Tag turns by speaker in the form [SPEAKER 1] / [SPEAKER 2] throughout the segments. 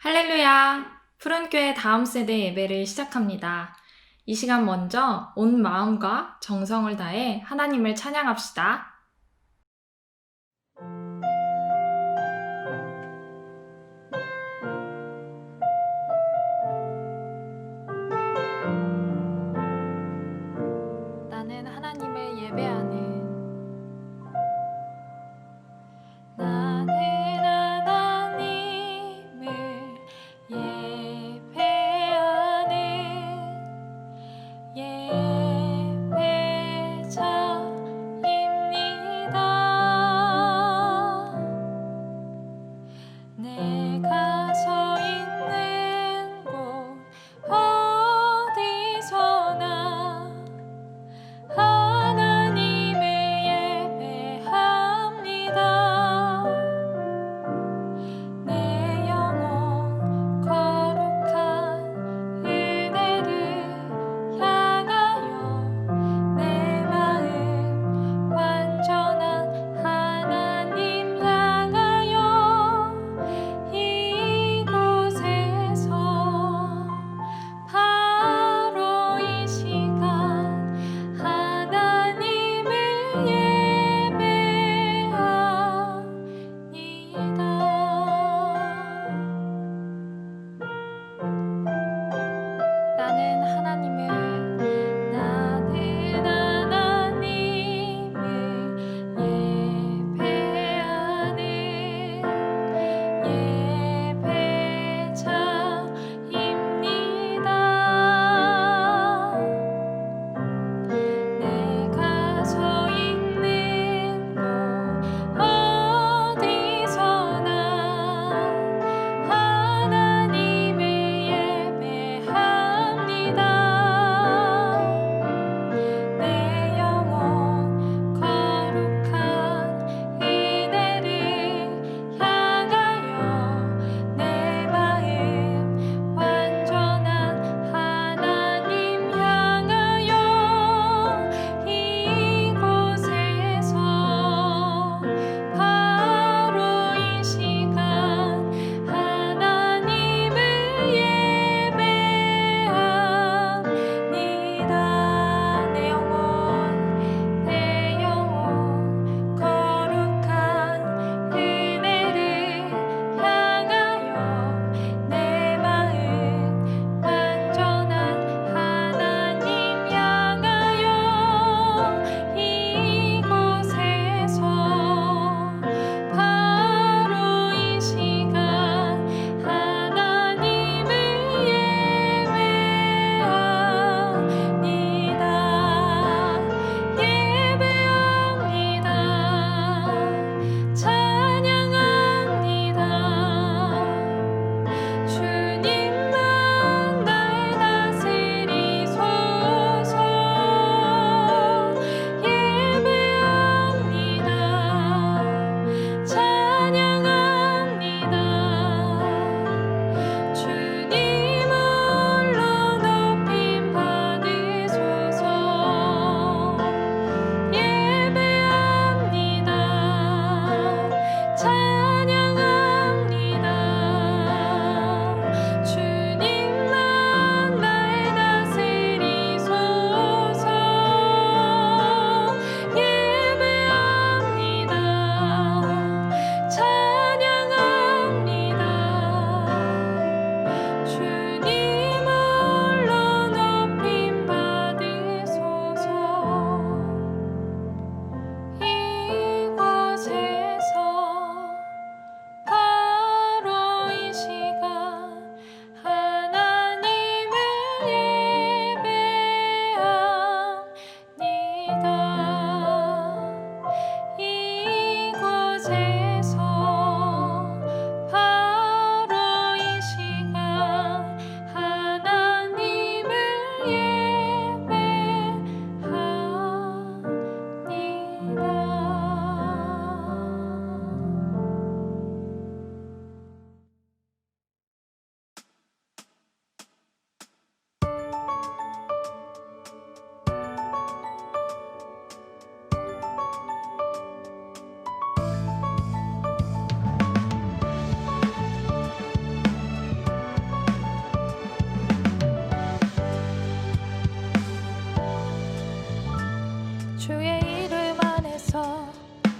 [SPEAKER 1] 할렐루야! 푸른교회 다음 세대 예배를 시작합니다. 이 시간 먼저 온 마음과 정성을 다해 하나님을 찬양합시다. 나는 하나님을 예배하는 나는 하나님을 예배하는 예배자입니다.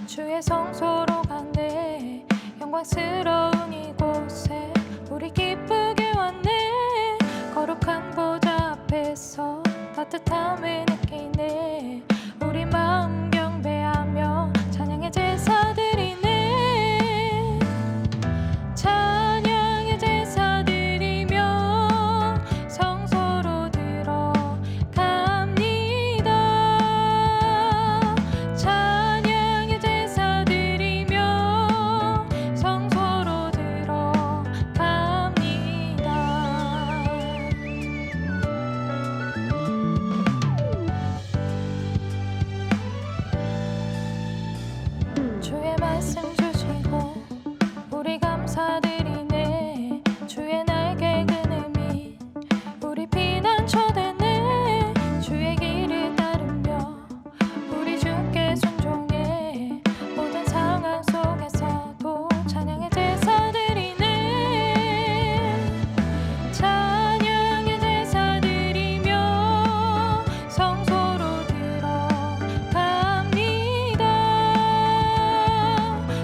[SPEAKER 1] 주의 성소로 간대 영광스러운 이곳에 우리 기쁘게 왔네. 거룩한 보좌 앞에서 따뜻함을 느끼네. 우리 마음 경배하며 찬양의 제사 드리네. 찬양의 제사 드리며 성소로 들어갑니다. 찬양의 제사 드리며 성소로 들어갑니다. 주의 말씀 주시고 우리 감사드리네. 주의 날개 그늘이 우리 피난처 되네. 주의 길을 따르며 우리 주께 순종해. 모든 상황 속에서도 찬양의 제사 드리네. 찬양의 제사 드리며 성소로 들어갑니다.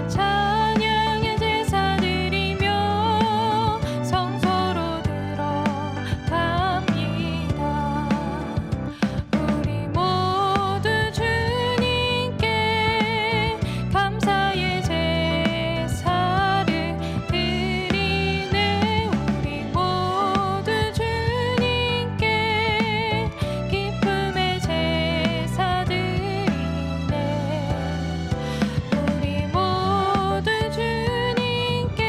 [SPEAKER 1] 찬양의 제사 드리며 성소로 들어갑니다. 우리 모두 주님께 감사의 제사를 드리네. 우리 모두 주님께 기쁨의 제사 드리네. 우리 모두 주님께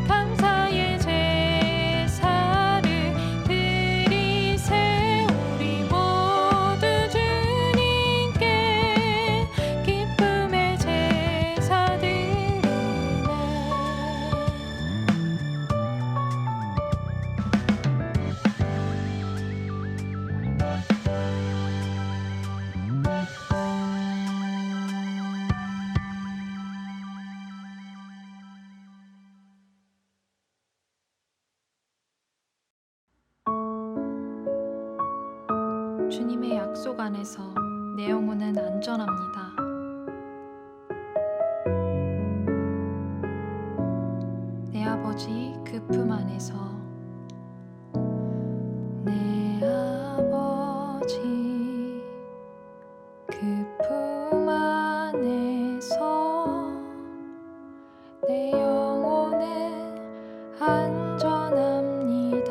[SPEAKER 1] 감사의 제사를 드리세. 우리 모두 주님께 기쁨의 제사 드리네. 주님의 약속 안에서 내 영혼은 안전합니다. 내 아버지 그 품 안에서 내 아버지 그 품 안에서 내 영혼은 안전합니다.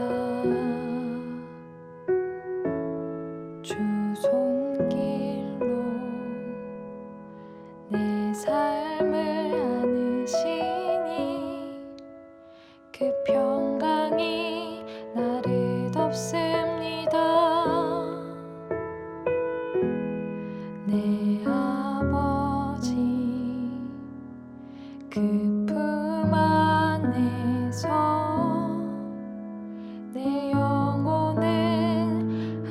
[SPEAKER 1] 주 손길로 내 삶을 안으시니 그 평강이 나를 덮습니다. 내 아버지 그 품 안에서 내 영혼은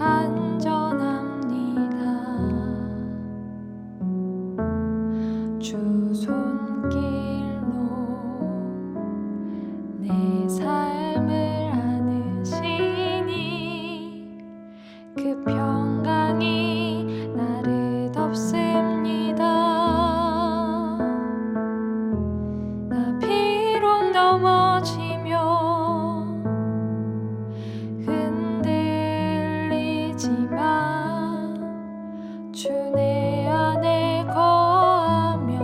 [SPEAKER 1] 안전합니다. 주 손길로 내 삶을 안으시니 그 평강이 나를 덮습니다. 나 비록 넘어지며 흔들리지만 주 내 안에 거하며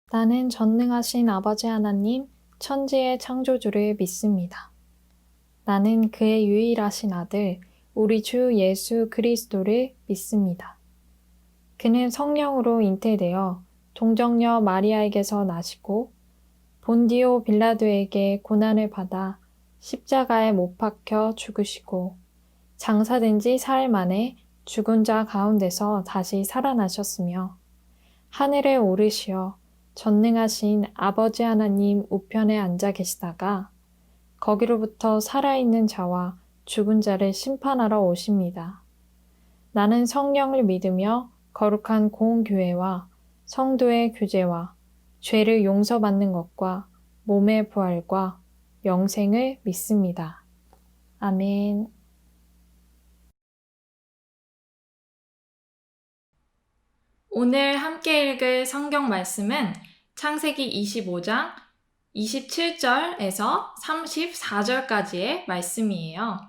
[SPEAKER 1] 나는 전능하신 아버지 하나님, 천지의 창조주를 믿습니다. 나는 그의 유일하신 아들, 우리 주 예수 그리스도를 믿습니다. 그는 성령으로 잉태되어 동정녀 마리아에게서 나시고 본디오 빌라도에게 고난을 받아 십자가에 못 박혀 죽으시고 장사된 지 사흘 만에 죽은 자 가운데서 다시 살아나셨으며 하늘에 오르시어 전능하신 아버지 하나님 우편에 앉아 계시다가 거기로부터 살아있는 자와 죽은 자를 심판하러 오십니다. 나는 성령을 믿으며 거룩한 공교회와 성도의 교제와 죄를 용서받는 것과 몸의 부활과 영생을 믿습니다. 아멘. 오늘 함께 읽을 성경 말씀은 창세기 25장 27절에서 34절까지의 말씀이에요.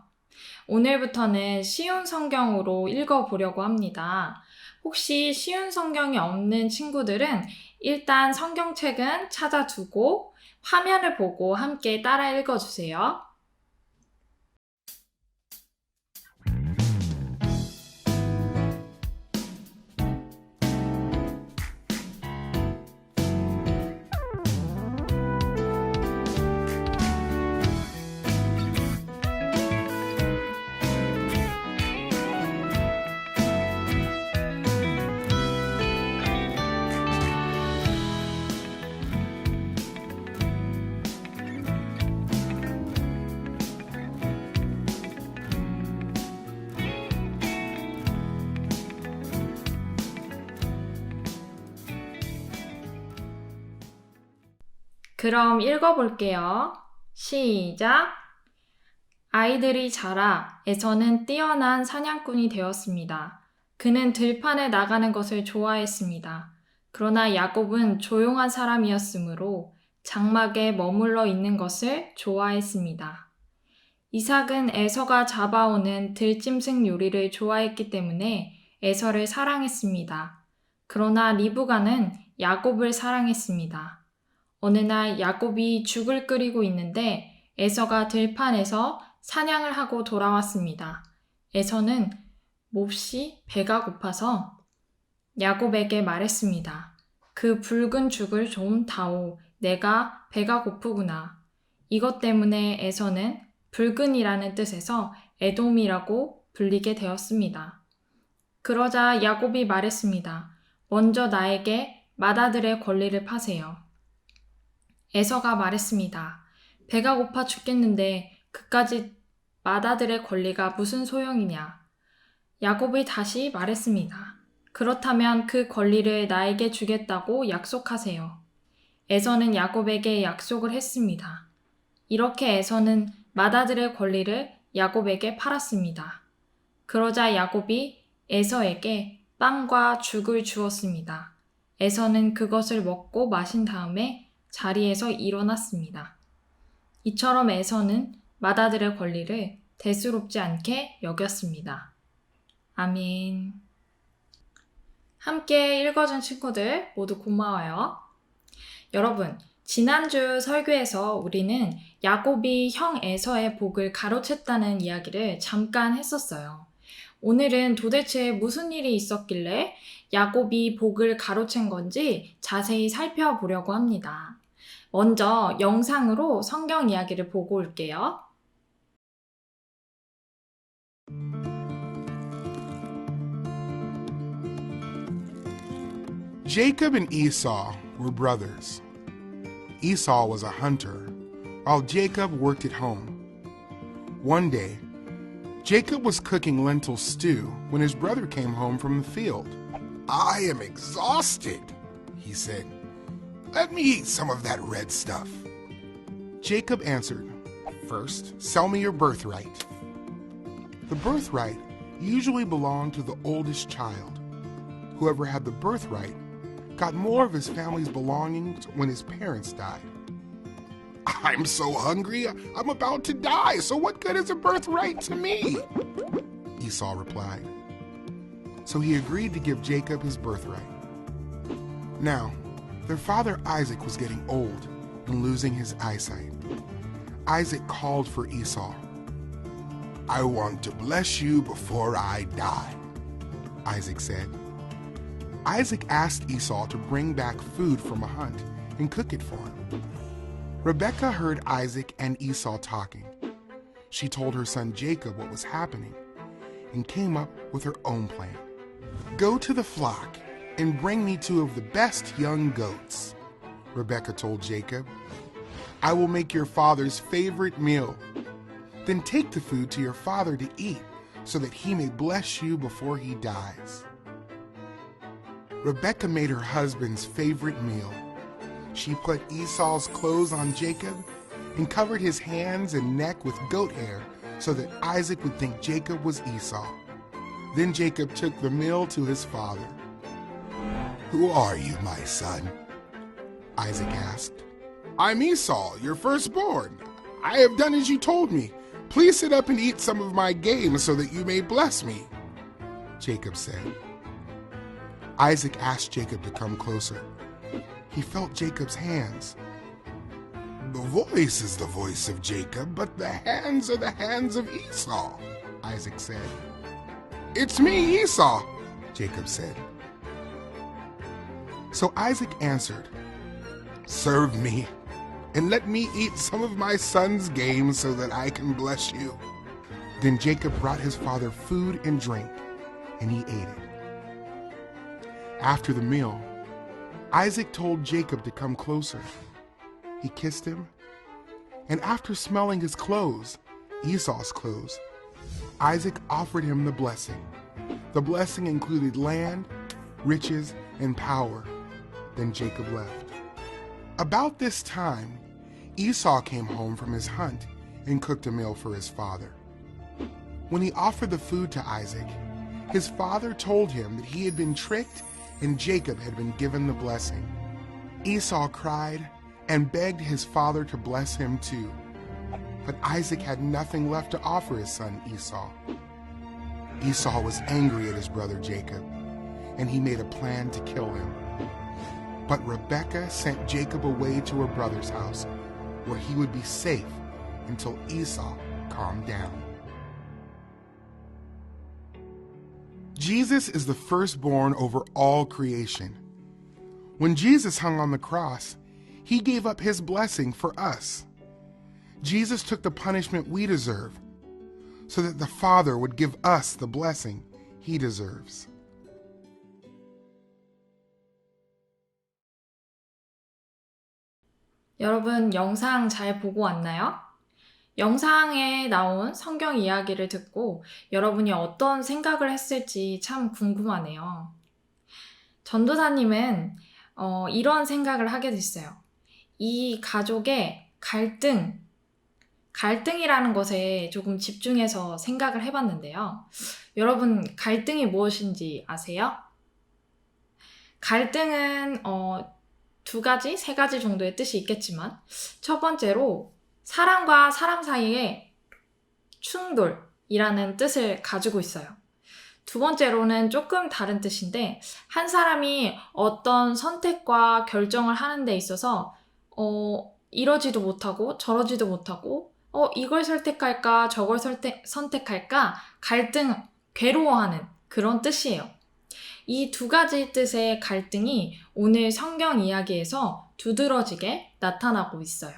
[SPEAKER 1] 오늘부터는 쉬운 성경으로 읽어보려고 합니다. 혹시 쉬운 성경이 없는 친구들은 일단 성경책은 찾아두고 화면을 보고 함께 따라 읽어주세요. 그럼 읽어볼게요. 시작! 아이들이 자라 에서는 뛰어난 사냥꾼이 되었습니다. 그는 들판에 나가는 것을 좋아했습니다. 그러나 야곱은 조용한 사람이었으므로 장막에 머물러 있는 것을 좋아했습니다. 이삭은 에서가 잡아오는 들짐승 요리를 좋아했기 때문에 에서를 사랑했습니다. 그러나 리브가는 야곱을 사랑했습니다. 어느 날 야곱이 죽을 끓이고 있는데 에서가 들판에서 사냥을 하고 돌아왔습니다. 에서는 몹시 배가 고파서 야곱에게 말했습니다. 그 붉은 죽을 좀 다오. 내가 배가 고프구나. 이것 때문에 에서는 붉은이라는 뜻에서 에돔이라고 불리게 되었습니다. 그러자 야곱이 말했습니다. 먼저 나에게 맏아들의 권리를 파세요. 에서가 말했습니다. 배가 고파 죽겠는데 그까지 맏아들의 권리가 무슨 소용이냐. 야곱이 다시 말했습니다. 그렇다면 그 권리를 나에게 주겠다고 약속하세요. 에서는 야곱에게 약속을 했습니다. 이렇게 에서는 맏아들의 권리를 야곱에게 팔았습니다. 그러자 야곱이 에서에게 빵과 죽을 주었습니다. 에서는 그것을 먹고 마신 다음에 자리에서 일어났습니다. 이처럼 에서는 맏아들의 권리를 대수롭지 않게 여겼습니다. 아멘. 함께 읽어준 친구들 모두 고마워요. 여러분, 지난주 설교에서 우리는 야곱이 형 에서의 복을 가로챘다는 이야기를 잠깐 했었어요. 오늘은 도대체 무슨 일이 있었길래 야곱이 복을 가로챈 건지 자세히 살펴보려고 합니다. 먼저 영상으로 성경 이야기를 보고 올게요.
[SPEAKER 2] Jacob and Esau were brothers. Esau was a hunter, while Jacob worked at home. One day, Jacob was cooking lentil stew when his brother came home from the field. "I am exhausted," he said. "Let me eat some of that red stuff." Jacob answered, "First, sell me your birthright." The birthright usually belonged to the oldest child. Whoever had the birthright got more of his family's belongings when his parents died. "I'm so hungry, I'm about to die, so what good is a birthright to me?" Esau replied. So he agreed to give Jacob his birthright. Now, Their father Isaac was getting old and losing his eyesight. Isaac called for Esau. "I want to bless you before I die," Isaac said. Isaac asked Esau to bring back food from a hunt and cook it for him. Rebekah heard Isaac and Esau talking. She told her son Jacob what was happening and came up with her own plan. "Go to the flock and bring me 2 of the best young goats," Rebekah told Jacob. "I will make your father's favorite meal. Then take the food to your father to eat so that he may bless you before he dies." Rebekah made her husband's favorite meal. She put Esau's clothes on Jacob and covered his hands and neck with goat hair so that Isaac would think Jacob was Esau. Then Jacob took the meal to his father. "Who are you, my son?" Isaac asked. "I'm Esau, your firstborn. I have done as you told me. Please sit up and eat some of my game so that you may bless me," Jacob said. Isaac asked Jacob to come closer. He felt Jacob's hands. "The voice is the voice of Jacob, but the hands are the hands of Esau," Isaac said. "It's me, Esau," Jacob said. So Isaac answered, "Serve me, and let me eat some of my son's game so that I can bless you." Then Jacob brought his father food and drink, and he ate it. After the meal, Isaac told Jacob to come closer. He kissed him, and after smelling his clothes, Esau's clothes, Isaac offered him the blessing. The blessing included land, riches, and power. Then Jacob left. About this time, Esau came home from his hunt and cooked a meal for his father. When he offered the food to Isaac, his father told him that he had been tricked and Jacob had been given the blessing. Esau cried and begged his father to bless him too. But Isaac had nothing left to offer his son Esau. Esau was angry at his brother Jacob, and he made a plan to kill him. But Rebekah sent Jacob away to her brother's house, where he would be safe until Esau calmed down. Jesus is the firstborn over all creation. When Jesus hung on the cross, he gave up his blessing for us. Jesus took the punishment we deserve so that the Father would give us the blessing he deserves.
[SPEAKER 1] 여러분, 영상 잘 보고 왔나요? 영상에 나온 성경 이야기를 듣고 여러분이 어떤 생각을 했을지 참 궁금하네요. 전도사님은 이런 생각을 하게 됐어요. 이 가족의 갈등이라는 것에 조금 집중해서 생각을 해봤는데요. 여러분, 갈등이 무엇인지 아세요? 갈등은 2가지, 3가지 정도의 뜻이 있겠지만 첫 번째로 사람과 사람 사이의 충돌이라는 뜻을 가지고 있어요. 2번째로는 조금 다른 뜻인데 한 사람이 어떤 선택과 결정을 하는 데 있어서 이러지도 못하고 저러지도 못하고 이걸 선택할까 저걸 선택할까 괴로워하는 그런 뜻이에요. 이 2가지 뜻의 갈등이 오늘 성경 이야기에서 두드러지게 나타나고 있어요.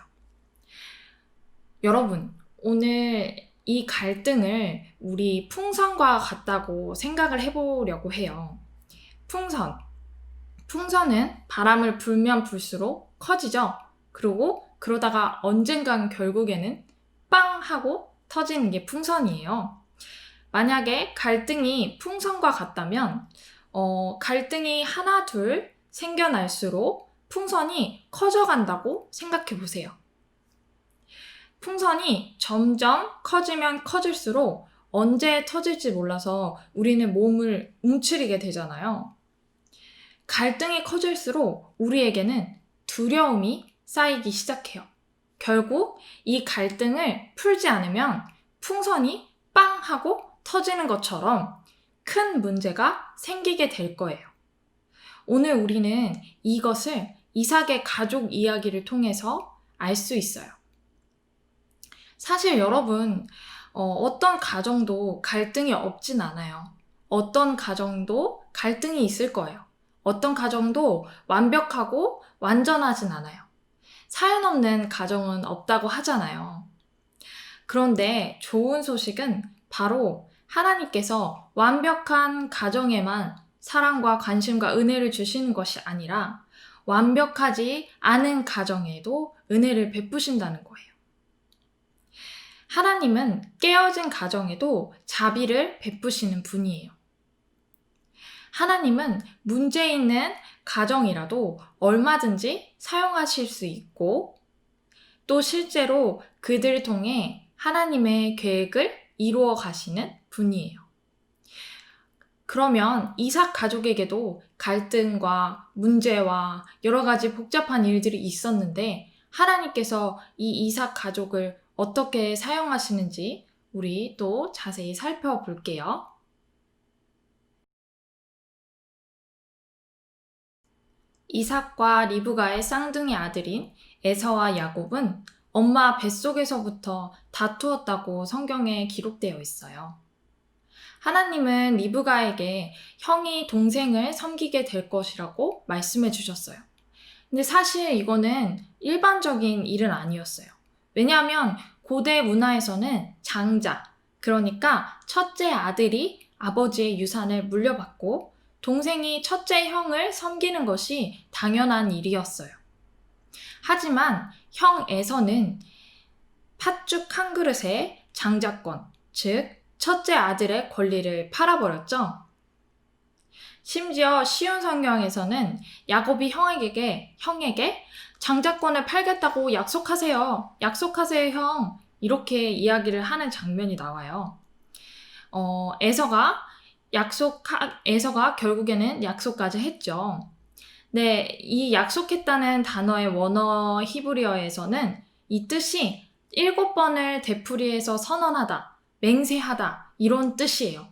[SPEAKER 1] 여러분, 오늘 이 갈등을 우리 풍선과 같다고 생각을 해보려고 해요. 풍선은 바람을 불면 불수록 커지죠? 그리고 그러다가 언젠간 결국에는 빵 하고 터지는 게 풍선이에요. 만약에 갈등이 풍선과 같다면 갈등이 하나 둘 생겨날수록 풍선이 커져간다고 생각해 보세요. 풍선이 점점 커지면 커질수록 언제 터질지 몰라서 우리는 몸을 움츠리게 되잖아요. 갈등이 커질수록 우리에게는 두려움이 쌓이기 시작해요. 결국 이 갈등을 풀지 않으면 풍선이 빵 하고 터지는 것처럼 큰 문제가 생기게 될 거예요. 오늘 우리는 이것을 이삭의 가족 이야기를 통해서 알 수 있어요. 사실 여러분, 어떤 가정도 갈등이 없진 않아요. 어떤 가정도 갈등이 있을 거예요. 어떤 가정도 완벽하고 완전하진 않아요. 사연 없는 가정은 없다고 하잖아요. 그런데 좋은 소식은 바로 하나님께서 완벽한 가정에만 사랑과 관심과 은혜를 주시는 것이 아니라 완벽하지 않은 가정에도 은혜를 베푸신다는 거예요. 하나님은 깨어진 가정에도 자비를 베푸시는 분이에요. 하나님은 문제 있는 가정이라도 얼마든지 사용하실 수 있고 또 실제로 그들을 통해 하나님의 계획을 이루어 가시는 분이에요. 그러면 이삭 가족에게도 갈등과 문제와 여러 가지 복잡한 일들이 있었는데 하나님께서 이 이삭 가족을 어떻게 사용하시는지 우리 또 자세히 살펴볼게요. 이삭과 리브가의 쌍둥이 아들인 에서와 야곱은 엄마 뱃속에서부터 다투었다고 성경에 기록되어 있어요. 하나님은 리브가에게 형이 동생을 섬기게 될 것이라고 말씀해 주셨어요. 근데 사실 이거는 일반적인 일은 아니었어요. 왜냐하면 고대 문화에서는 장자, 그러니까 첫째 아들이 아버지의 유산을 물려받고 동생이 첫째 형을 섬기는 것이 당연한 일이었어요. 하지만 형 에서는 팥죽 한 그릇에 장자권, 즉 첫째 아들의 권리를 팔아버렸죠. 심지어 쉬운 성경에서는 야곱이 형에게 장자권을 팔겠다고 약속하세요. 약속하세요, 형. 이렇게 이야기를 하는 장면이 나와요. 에서가 결국에는 약속까지 했죠. 네, 이 약속했다는 단어의 원어 히브리어에서는 이 뜻이 7번을 되풀이해서 선언하다, 맹세하다 이런 뜻이에요.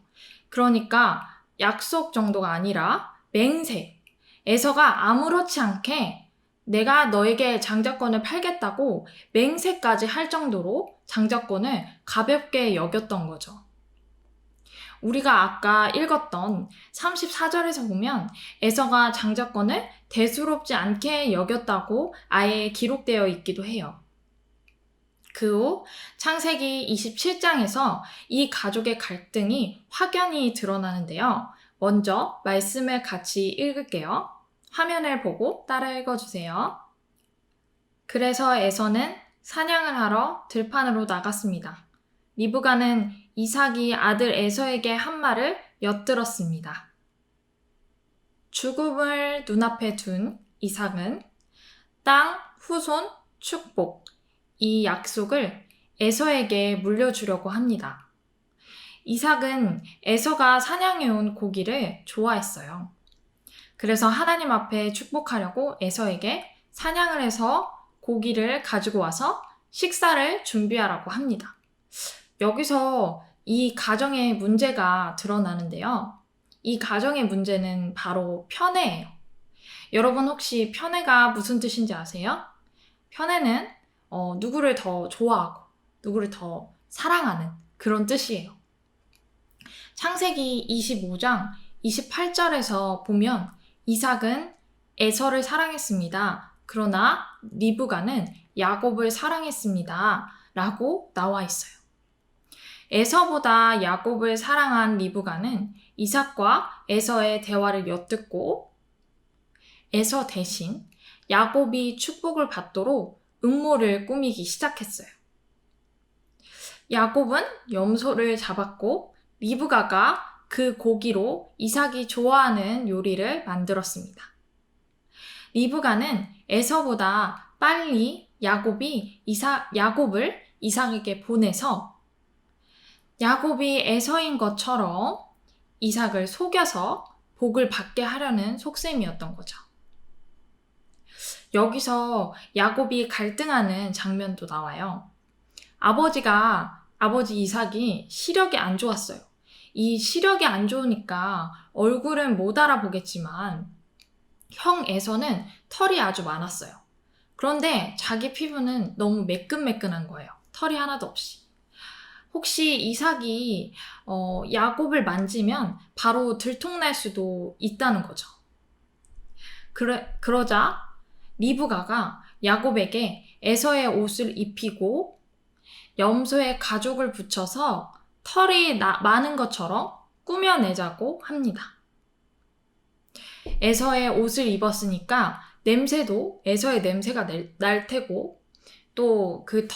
[SPEAKER 1] 그러니까 약속 정도가 아니라 맹세. 에서가 아무렇지 않게 내가 너에게 장자권을 팔겠다고 맹세까지 할 정도로 장자권을 가볍게 여겼던 거죠. 우리가 아까 읽었던 34절에서 보면 에서가 장자권을 대수롭지 않게 여겼다고 아예 기록되어 있기도 해요. 그 후 창세기 27장에서 이 가족의 갈등이 확연히 드러나는데요. 먼저 말씀을 같이 읽을게요. 화면을 보고 따라 읽어주세요. 그래서 에서는 사냥을 하러 들판으로 나갔습니다. 리브가는 이삭이 아들 에서에게 한 말을 엿들었습니다. 죽음을 눈앞에 둔 이삭은 땅, 후손, 축복, 이 약속을 에서에게 물려주려고 합니다. 이삭은 에서가 사냥해온 고기를 좋아했어요. 그래서 하나님 앞에 축복하려고 에서에게 사냥을 해서 고기를 가지고 와서 식사를 준비하라고 합니다. 여기서 이 가정의 문제가 드러나는데요. 이 가정의 문제는 바로 편애예요. 여러분 혹시 편애가 무슨 뜻인지 아세요? 편애는 누구를 더 좋아하고 누구를 더 사랑하는 그런 뜻이에요. 창세기 25장 28절에서 보면 이삭은 에서를 사랑했습니다. 그러나 리브가는 야곱을 사랑했습니다. 라고 나와 있어요. 에서보다 야곱을 사랑한 리브가는 이삭과 에서의 대화를 엿듣고 에서 대신 야곱이 축복을 받도록 음모를 꾸미기 시작했어요. 야곱은 염소를 잡았고 리브가가 그 고기로 이삭이 좋아하는 요리를 만들었습니다. 리브가는 에서보다 빨리 야곱을 이삭에게 보내서 야곱이 에서인 것처럼 이삭을 속여서 복을 받게 하려는 속셈이었던 거죠. 여기서 야곱이 갈등하는 장면도 나와요. 아버지 이삭이 시력이 안 좋았어요. 이 시력이 안 좋으니까 얼굴은 못 알아보겠지만 형 에서는 털이 아주 많았어요. 그런데 자기 피부는 너무 매끈매끈한 거예요. 털이 하나도 없이. 혹시 이삭이 야곱을 만지면 바로 들통날 수도 있다는 거죠. 그러자 리브가가 야곱에게 에서의 옷을 입히고 염소의 가죽을 붙여서 털이 많은 것처럼 꾸며내자고 합니다. 에서의 옷을 입었으니까 냄새도 에서의 냄새가 날 테고, 또 그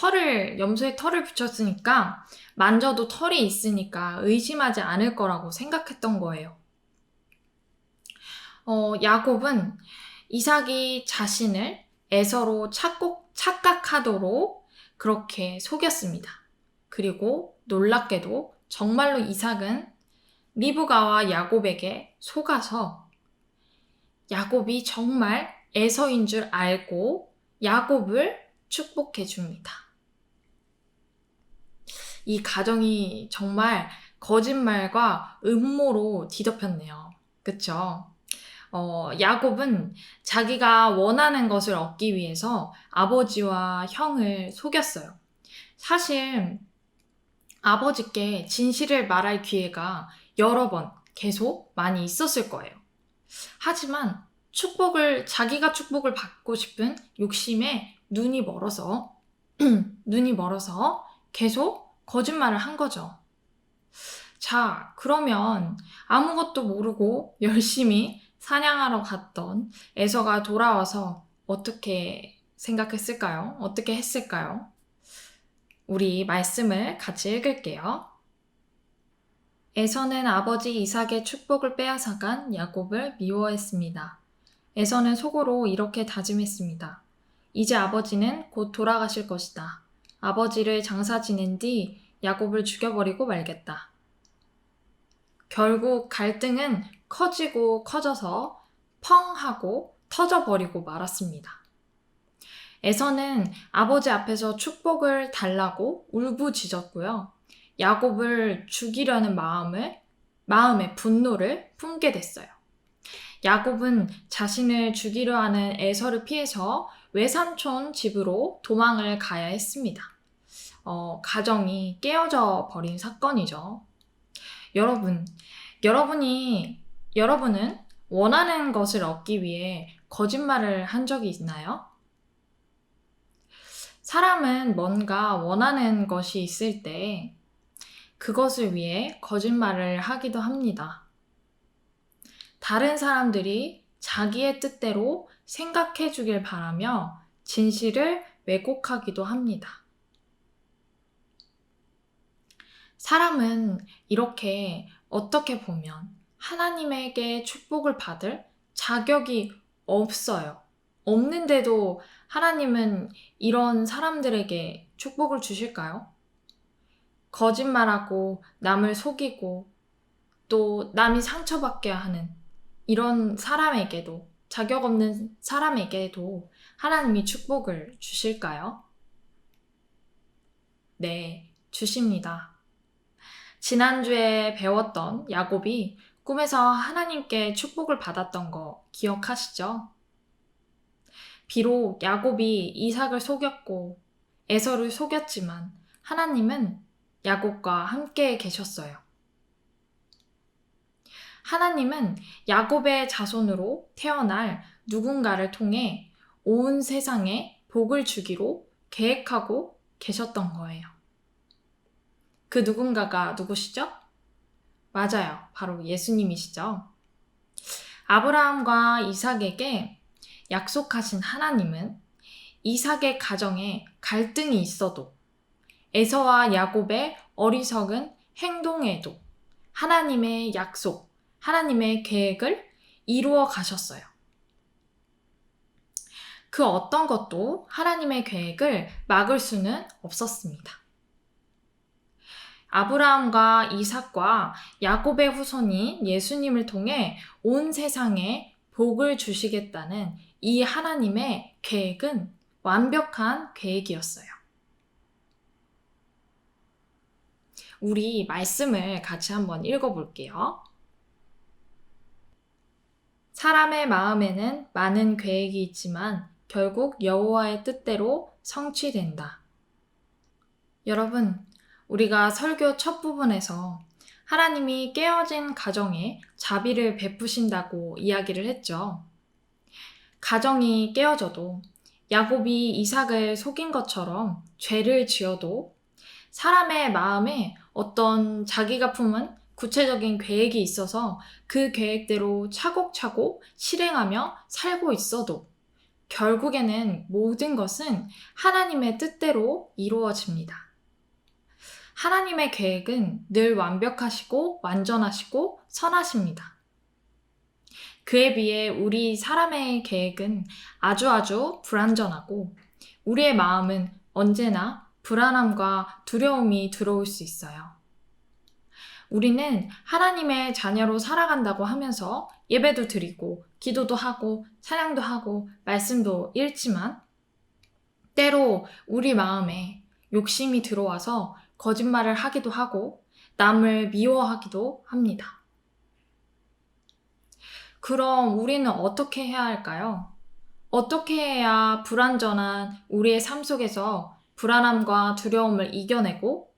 [SPEAKER 1] 염소의 털을 붙였으니까 만져도 털이 있으니까 의심하지 않을 거라고 생각했던 거예요. 야곱은 이삭이 자신을 에서로 착각하도록 그렇게 속였습니다. 그리고 놀랍게도 정말로 이삭은 리브가와 야곱에게 속아서 야곱이 정말 에서인 줄 알고 야곱을 축복해 줍니다. 이 가정이 정말 거짓말과 음모로 뒤덮였네요. 그쵸? 야곱은 자기가 원하는 것을 얻기 위해서 아버지와 형을 속였어요. 사실 아버지께 진실을 말할 기회가 여러 번 계속 많이 있었을 거예요. 하지만 자기가 축복을 받고 싶은 욕심에 눈이 멀어서 계속 거짓말을 한 거죠. 자, 그러면 아무것도 모르고 열심히 사냥하러 갔던 에서가 돌아와서 어떻게 생각했을까요? 어떻게 했을까요? 우리 말씀을 같이 읽을게요. 에서는 아버지 이삭의 축복을 빼앗아간 야곱을 미워했습니다. 에서는 속으로 이렇게 다짐했습니다. 이제 아버지는 곧 돌아가실 것이다. 아버지를 장사 지낸 뒤 야곱을 죽여버리고 말겠다. 결국 갈등은 커지고 커져서 펑 하고 터져버리고 말았습니다. 에서는 아버지 앞에서 축복을 달라고 울부짖었고요. 야곱을 죽이려는 마음에 분노를 품게 됐어요. 야곱은 자신을 죽이려 하는 에서를 피해서 외삼촌 집으로 도망을 가야 했습니다. 가정이 깨어져 버린 사건이죠. 여러분은 원하는 것을 얻기 위해 거짓말을 한 적이 있나요? 사람은 뭔가 원하는 것이 있을 때 그것을 위해 거짓말을 하기도 합니다. 다른 사람들이 자기의 뜻대로 생각해 주길 바라며 진실을 왜곡하기도 합니다. 사람은 이렇게 어떻게 보면 하나님에게 축복을 받을 자격이 없어요. 없는데도 하나님은 이런 사람들에게 축복을 주실까요? 거짓말하고 남을 속이고 또 남이 상처받게 하는 이런 사람에게도, 자격 없는 사람에게도 하나님이 축복을 주실까요? 네, 주십니다. 지난주에 배웠던 야곱이 꿈에서 하나님께 축복을 받았던 거 기억하시죠? 비록 야곱이 이삭을 속였고 에서를 속였지만 하나님은 야곱과 함께 계셨어요. 하나님은 야곱의 자손으로 태어날 누군가를 통해 온 세상에 복을 주기로 계획하고 계셨던 거예요. 그 누군가가 누구시죠? 맞아요. 바로 예수님이시죠. 아브라함과 이삭에게 약속하신 하나님은 이삭의 가정에 갈등이 있어도 에서와 야곱의 어리석은 행동에도 하나님의 약속, 하나님의 계획을 이루어 가셨어요. 그 어떤 것도 하나님의 계획을 막을 수는 없었습니다. 아브라함과 이삭과 야곱의 후손인 예수님을 통해 온 세상에 복을 주시겠다는 이 하나님의 계획은 완벽한 계획이었어요. 우리 말씀을 같이 한번 읽어볼게요. 사람의 마음에는 많은 계획이 있지만 결국 여호와의 뜻대로 성취된다. 여러분, 우리가 설교 첫 부분에서 하나님이 깨어진 가정에 자비를 베푸신다고 이야기를 했죠. 가정이 깨어져도 야곱이 이삭을 속인 것처럼 죄를 지어도 사람의 마음에 어떤 자기가 품은 구체적인 계획이 있어서 그 계획대로 차곡차곡 실행하며 살고 있어도 결국에는 모든 것은 하나님의 뜻대로 이루어집니다. 하나님의 계획은 늘 완벽하시고 완전하시고 선하십니다. 그에 비해 우리 사람의 계획은 아주 불완전하고 우리의 마음은 언제나 불안함과 두려움이 들어올 수 있어요. 우리는 하나님의 자녀로 살아간다고 하면서 예배도 드리고 기도도 하고 찬양도 하고 말씀도 읽지만 때로 우리 마음에 욕심이 들어와서 거짓말을 하기도 하고 남을 미워하기도 합니다. 그럼 우리는 어떻게 해야 할까요? 어떻게 해야 불완전한 우리의 삶 속에서 불안함과 두려움을 이겨내고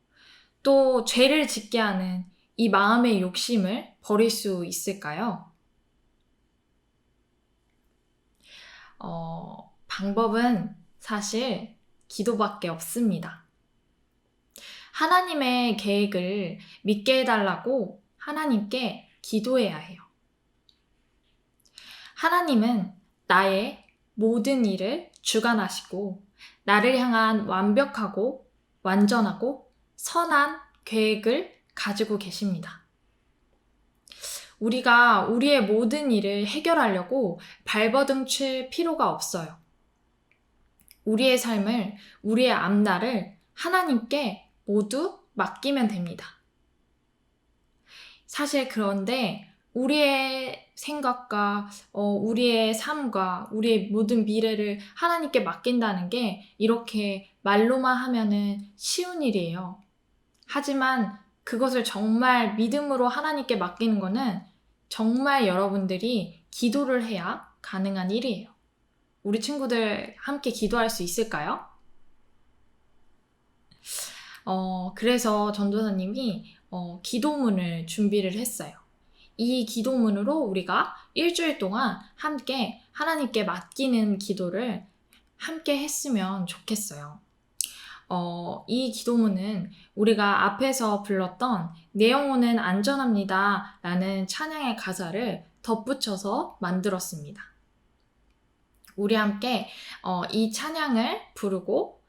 [SPEAKER 1] 또 죄를 짓게 하는 이 마음의 욕심을 버릴 수 있을까요? 방법은 사실 기도밖에 없습니다. 하나님의 계획을 믿게 해달라고 하나님께 기도해야 해요. 하나님은 나의 모든 일을 주관하시고 나를 향한 완벽하고 완전하고 선한 계획을 가지고 계십니다. 우리가 우리의 모든 일을 해결하려고 발버둥 칠 필요가 없어요. 우리의 삶을, 우리의 앞날을 하나님께 모두 맡기면 됩니다. 사실 그런데 우리의 생각과 우리의 삶과 우리의 모든 미래를 하나님께 맡긴다는 게 이렇게 말로만 하면은 쉬운 일이에요. 하지만 그것을 정말 믿음으로 하나님께 맡기는 거는 정말 여러분들이 기도를 해야 가능한 일이에요. 우리 친구들 함께 기도할 수 있을까요? 그래서 전도사님이 기도문을 준비를 했어요. 이 기도문으로 우리가 일주일 동안 함께 하나님께 맡기는 기도를 함께 했으면 좋겠어요. 이 기도문은 우리가 앞에서 불렀던 내 영혼은 안전합니다 라는 찬양의 가사를 덧붙여서 만들었습니다. 우리 함께 이 찬양을 부르고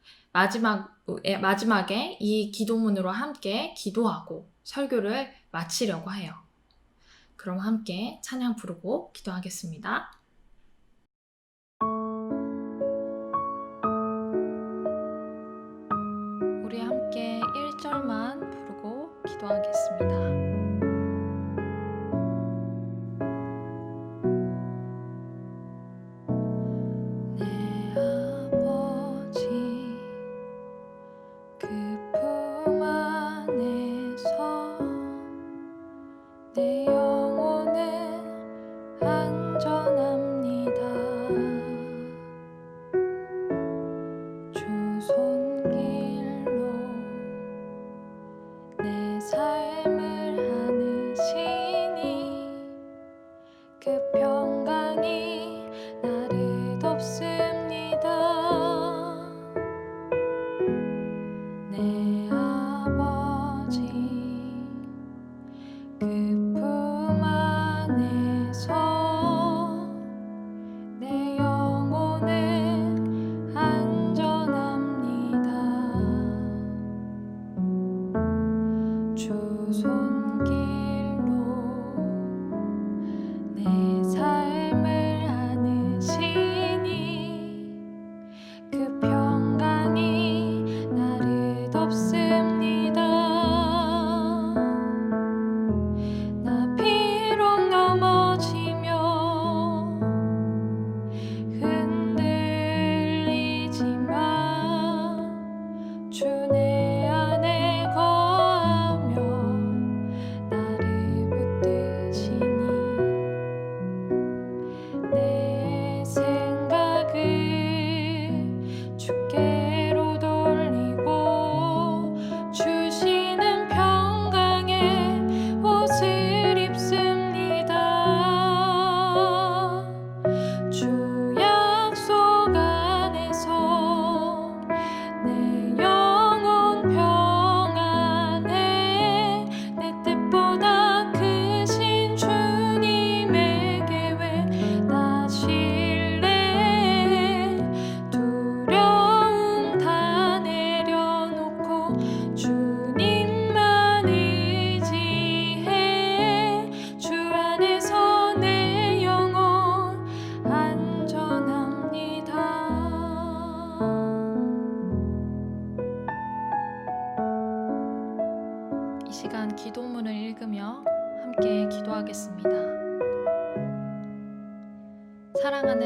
[SPEAKER 1] 마지막에 이 기도문으로 함께 기도하고 설교를 마치려고 해요. 그럼 함께 찬양 부르고 기도하겠습니다. 우리 함께 1절만 부르고 기도하겠습니다. 내 아버지 그 품 안에서 내 영혼은 안전함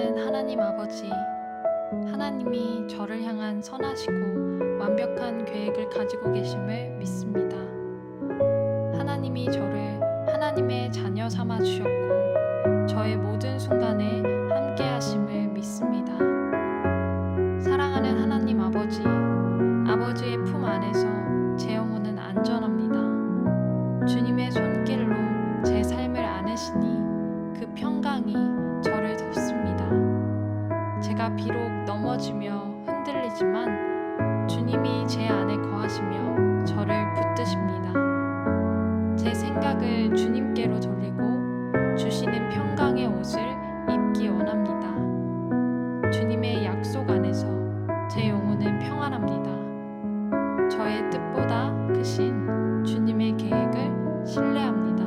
[SPEAKER 1] 사랑하는 하나님 아버지, 하나님이 저를 향한 선하시고 완벽한 계획을 가지고 계심을 믿습니다. 하나님이 저를 하나님의 자녀 삼아 주셨고 저의 모든 순간에 함께 하심을 믿습니다. 사랑하는 하나님 아버지, 아버지의 품 안에서 제 영혼은 안전합니다. 주님의 손길로 제 삶을 안으시니 그 평강이 저를 덮습니다. 제가 비록 넘어지며 흔들리지만 주님이 제 안에 거하시며 저를 붙드십니다. 제 생각을 주님께로 돌리고 주시는 평강의 옷을 입기 원합니다. 주님의 약속 안에서 제 영혼은 평안합니다. 저의 뜻보다 크신 주님의 계획을 신뢰합니다.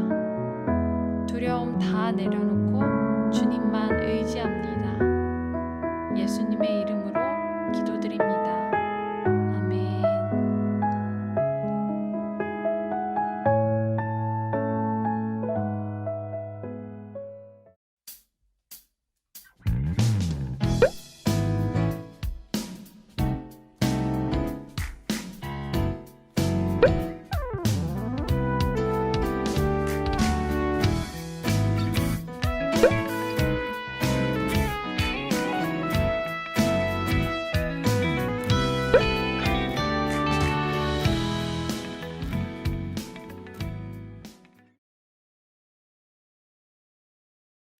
[SPEAKER 1] 두려움 다 내려놓고 주님만 의지합니다. 예수님의 이름으로 기도드립니다. 아멘.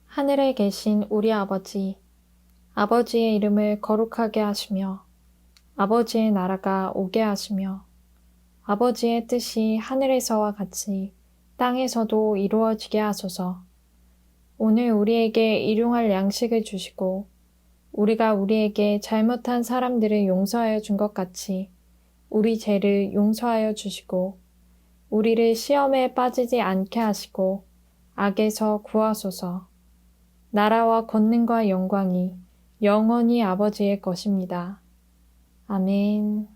[SPEAKER 1] 하늘에 계신 우리 아버지, 아버지의 이름을 거룩하게 하시며 아버지의 나라가 오게 하시며 아버지의 뜻이 하늘에서와 같이 땅에서도 이루어지게 하소서. 오늘 우리에게 일용할 양식을 주시고 우리가 우리에게 잘못한 사람들을 용서하여 준 것 같이 우리 죄를 용서하여 주시고 우리를 시험에 빠지지 않게 하시고 악에서 구하소서. 나라와 권능과 영광이 영원히 아버지의 것입니다. 아멘.